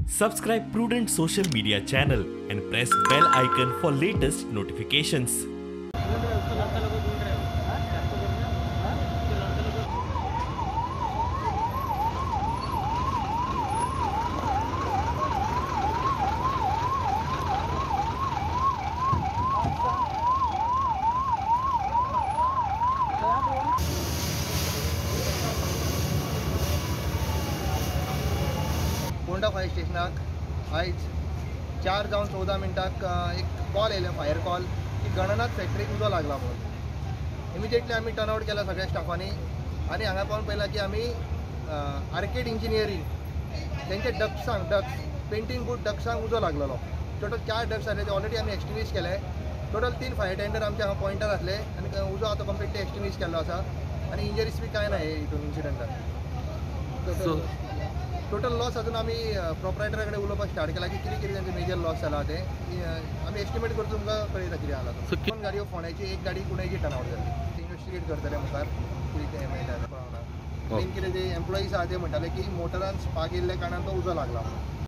Subscribe Prudent social media channel and press bell icon for latest notifications. Ponda fire स्टेशनाक आयज 4 जावन 14 मिनटाक एक call येयलें फायर कॉल की गणनाथ फॅक्टरीक उजो लागला म्हणून. इमिजिएटली आमी टर्न आवट केला सगळ्या स्टाफांनी आनी हांगा पावन पळयलां की आमी आर्केड इंजिनियरींग तेंचे डक्स पेंटींग बूट डक्सांक उजो लागलेलो. टोटल 4 डक्स आसले ते ऑलरेडी आमी एक्सटिंग्विश केले. टोटल 3 फायर टेंडर आमचे हांगा पॉयंटार आसले आनी उजो आतां कंप्लिटली एक्सटिंग्विश केल्लो आसा आनी इंजरीज बी कांय ना हे हितून इन्सिडंटान. टोटल लॉस अजून आमी प्रोपरायटरा कडेन उलोवपाक स्टार्ट केला की कितें तेंचे मेजर लॉस जाला ते आमी एस्टिमेट करता तुमकां कळयता कितें जाला तो. 2 गाडयो फोंड्याची, एक गाडी कुणेची टर्न आवट जाली. ते इन्वेस्टिगेट करतले मुखार कितें तें मेळटा पळोवना. मेन कितें ते एम्प्लॉईज आहा ते म्हणटाले की मोटरान स्पार्क येयल्ल्या कारणान तो उजो लागला म्हणून.